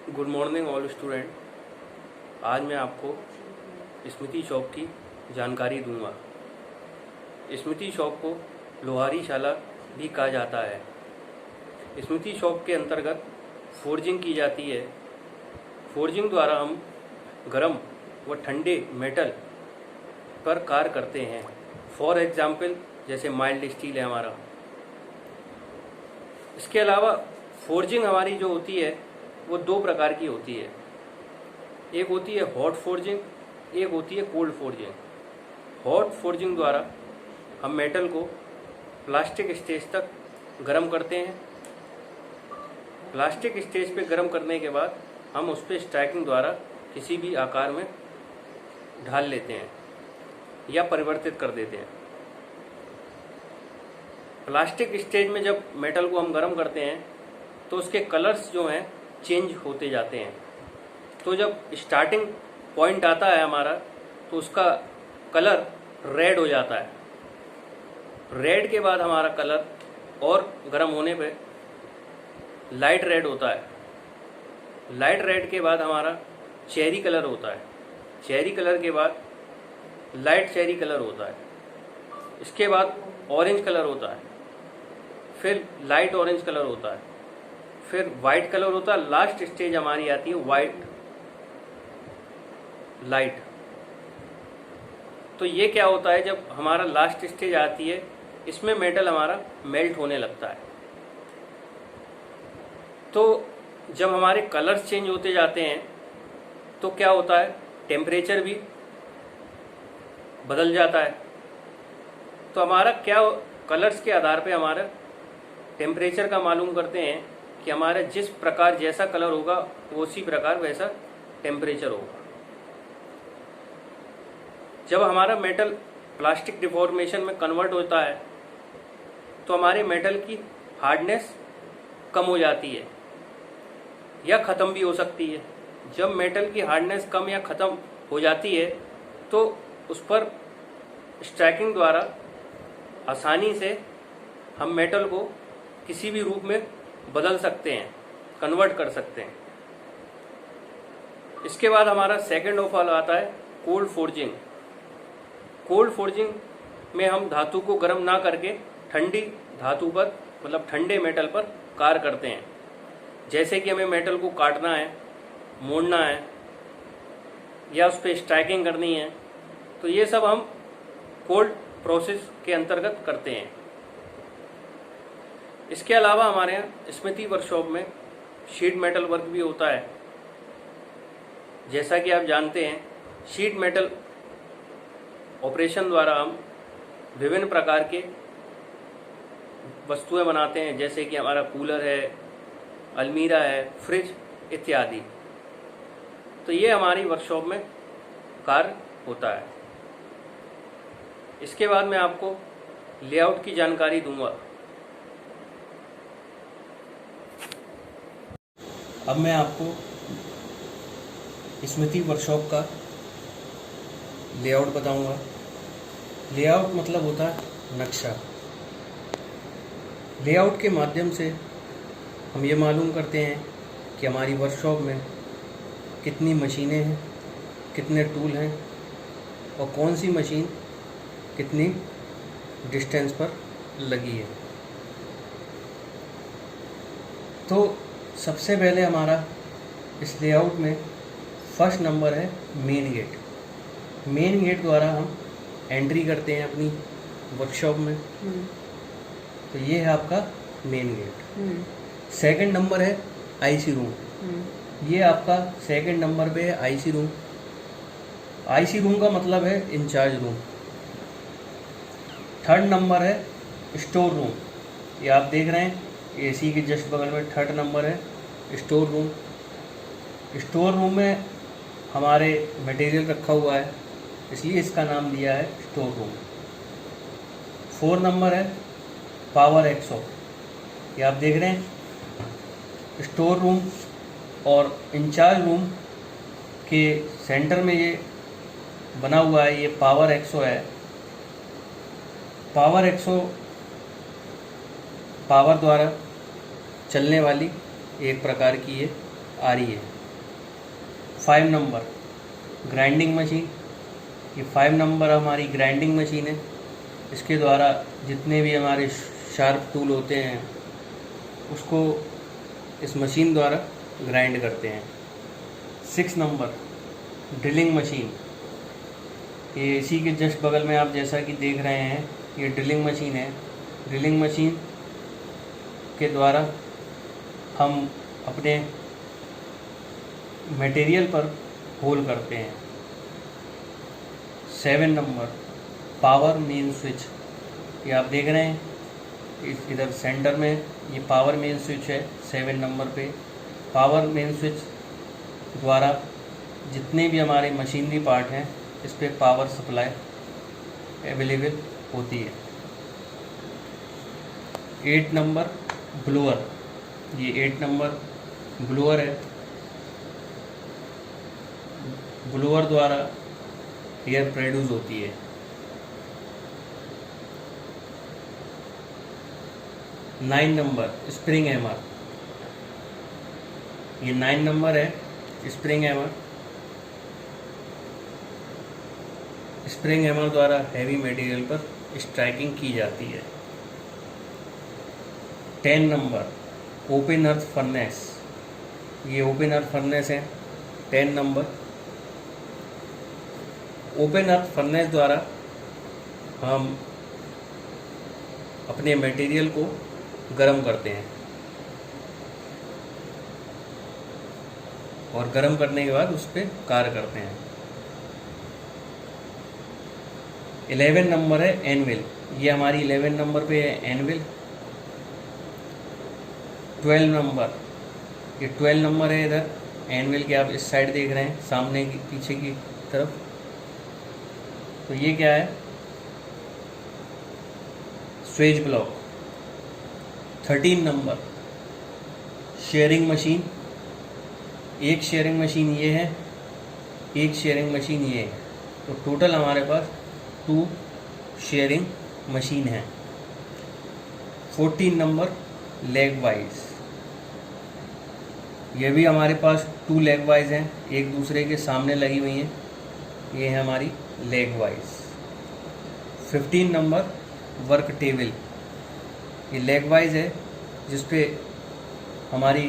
Good morning all student. आज मैं आपको स्मृति चौक की जानकारी दूंगा। स्मृति चौक को लोहारी शाला भी कहा जाता है। स्मृति चौक के अंतर्गत फोर्जिंग की जाती है। फोर्जिंग द्वारा हम गर्म व ठंडे मेटल पर कार्य करते हैं। फॉर एग्जाम्पल जैसे माइल्ड स्टील है हमारा। इसके अलावा फोर्जिंग हमारी जो होती है वो दो प्रकार की होती है। एक होती है हॉट फोर्जिंग, एक होती है कोल्ड फोर्जिंग। हॉट फोर्जिंग द्वारा हम मेटल को प्लास्टिक स्टेज तक गर्म करते हैं। प्लास्टिक स्टेज पे गर्म करने के बाद हम उस पर स्ट्राइकिंग द्वारा किसी भी आकार में ढाल लेते हैं या परिवर्तित कर देते हैं। प्लास्टिक स्टेज में जब मेटल को हम गर्म करते हैं तो उसके कलर्स जो हैं चेंज होते जाते हैं। तो जब स्टार्टिंग पॉइंट आता है हमारा तो उसका कलर रेड हो जाता है। रेड के बाद हमारा कलर और गर्म होने पे लाइट रेड होता है। लाइट रेड के बाद हमारा चेरी कलर होता है। चेरी कलर के बाद लाइट चेरी कलर होता है। इसके बाद ऑरेंज कलर होता है, फिर लाइट ऑरेंज कलर होता है, फिर वाइट कलर होता है। लास्ट स्टेज हमारी आती है वाइट लाइट। तो ये क्या होता है, जब हमारा लास्ट स्टेज आती है इसमें मेटल हमारा मेल्ट होने लगता है। तो जब हमारे कलर्स चेंज होते जाते हैं तो क्या होता है, टेम्परेचर भी बदल जाता है। तो हमारा क्या कलर्स के आधार पे हमारा टेम्परेचर का मालूम करते हैं कि हमारा जिस प्रकार जैसा कलर होगा वो उसी प्रकार वैसा टेम्परेचर होगा। जब हमारा मेटल प्लास्टिक डिफॉर्मेशन में कन्वर्ट होता है तो हमारे मेटल की हार्डनेस कम हो जाती है या ख़त्म भी हो सकती है। जब मेटल की हार्डनेस कम या ख़त्म हो जाती है तो उस पर स्ट्राइकिंग द्वारा आसानी से हम मेटल को किसी भी रूप में बदल सकते हैं, कन्वर्ट कर सकते हैं। इसके बाद हमारा सेकंड ऑफ ऑल आता है कोल्ड फोर्जिंग। कोल्ड फोर्जिंग में हम धातु को गर्म ना करके ठंडी धातु पर मतलब ठंडे मेटल पर कार्य करते हैं। जैसे कि हमें मेटल को काटना है, मोड़ना है या उस पर स्ट्राइकिंग करनी है, तो ये सब हम कोल्ड प्रोसेस के अंतर्गत करते हैं। इसके अलावा हमारे यहाँ स्मृति वर्कशॉप में शीट मेटल वर्क भी होता है। जैसा कि आप जानते हैं, शीट मेटल ऑपरेशन द्वारा हम विभिन्न प्रकार के वस्तुएं बनाते हैं, जैसे कि हमारा कूलर है, अलमीरा है, फ्रिज इत्यादि। तो ये हमारी वर्कशॉप में कार्य होता है। इसके बाद मैं आपको लेआउट की जानकारी दूंगा। अब मैं आपको स्मृति वर्कशॉप का लेआउट बताऊंगा। लेआउट मतलब होता है नक्शा। लेआउट के माध्यम से हम ये मालूम करते हैं कि हमारी वर्कशॉप में कितनी मशीनें हैं, कितने टूल हैं और कौन सी मशीन कितनी डिस्टेंस पर लगी है। तो सबसे पहले हमारा इस लेआउट में फर्स्ट नंबर है मेन गेट। मेन गेट द्वारा हम एंट्री करते हैं अपनी वर्कशॉप में। तो ये है आपका मेन गेट। सेकंड नंबर है आईसी रूम। ये आपका सेकंड नंबर पे है आईसी रूम। आईसी रूम का मतलब है इंचार्ज रूम। थर्ड नंबर है स्टोर रूम। ये आप देख रहे हैं एसी के जस्ट बगल में थर्ड नंबर है स्टोर रूम। स्टोर रूम में हमारे मटेरियल रखा हुआ है, इसलिए इसका नाम दिया है स्टोर रूम। 4 नंबर है पावर एक्सो। ये आप देख रहे हैं स्टोर रूम और इंचार्ज रूम के सेंटर में ये बना हुआ है, ये पावर एक्सो है। पावर एक्सो पावर द्वारा चलने वाली एक प्रकार की ये आ रही है। 5 नंबर ग्राइंडिंग मशीन। ये 5 नंबर हमारी ग्राइंडिंग मशीन है। इसके द्वारा जितने भी हमारे शार्प टूल होते हैं उसको इस मशीन द्वारा ग्राइंड करते हैं। 6 नंबर ड्रिलिंग मशीन। ये इसी के जस्ट बगल में आप जैसा कि देख रहे हैं ये ड्रिलिंग मशीन है। ड्रिलिंग मशीन के द्वारा हम अपने मटेरियल पर होल करते हैं। 7 नंबर पावर मेन स्विच। ये आप देख रहे हैं इधर सेंटर में ये पावर मेन स्विच है। 7 नंबर पे पावर मेन स्विच द्वारा जितने भी हमारे मशीनरी पार्ट हैं इस पे पावर सप्लाई अवेलेबल होती है। 8 नंबर ब्लोअर। ये 8 नंबर ब्लोअर है। ब्लोअर द्वारा एयर प्रोड्यूस होती है। 9 नंबर स्प्रिंग हैमर। ये 9 नंबर है स्प्रिंग हैमर। स्प्रिंग हैमर द्वारा हैवी मटेरियल पर स्ट्राइकिंग की जाती है। 10 नंबर ओपन अर्थ फर्नेस। ये ओपन अर्थ फर्नेस है 10 नंबर। ओपन अर्थ फर्नेस द्वारा हम अपने मटेरियल को गर्म करते हैं और गर्म करने के बाद उस पर कार्य करते हैं। 11 नंबर है एनविल। ये हमारी 11 नंबर पे है एनविल। 12 नंबर ये 12 नंबर है इधर एनविल के आप इस साइड देख रहे हैं सामने की पीछे की तरफ। तो ये क्या है Suez block. 13 number sharing machine. एक शेयरिंग मशीन ये है एक शेयरिंग मशीन ये है। तो टोटल हमारे पास 2 शेयरिंग मशीन है। 14 नंबर लेग वाइज। ये भी हमारे पास 2 लेग वाइज हैं एक दूसरे के सामने लगी हुई हैं। ये है हमारी leg wise. 15 number work table. ये लेग वाइज है जिस पे हमारी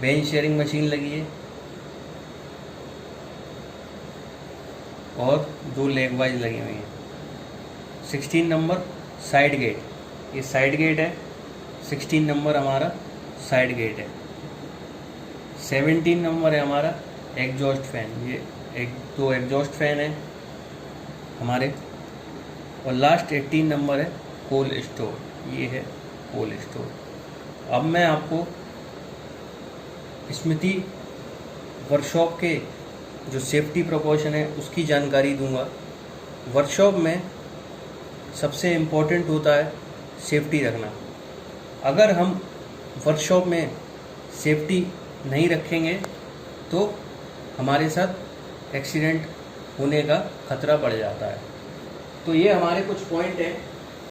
बेंच शेयरिंग मशीन लगी है और 2 लेग वाइज लगी हुई हैं। 16 नंबर साइड गेट। ये साइड गेट है 16 नंबर हमारा साइड गेट है। 17 नंबर है हमारा एग्जॉस्ट फैन। ये 2 एग्जॉस्ट फैन है हमारे। और लास्ट 18 नंबर है कोल्ड स्टोर। ये है कोल्ड स्टोर। अब मैं आपको स्मृति वर्कशॉप के जो सेफ्टी प्रिकॉशन है उसकी जानकारी दूंगा। वर्कशॉप में सबसे इम्पोर्टेंट होता है सेफ्टी रखना। अगर हम वर्कशॉप में सेफ्टी नहीं रखेंगे तो हमारे साथ एक्सीडेंट होने का खतरा बढ़ जाता है। तो ये हमारे कुछ पॉइंट हैं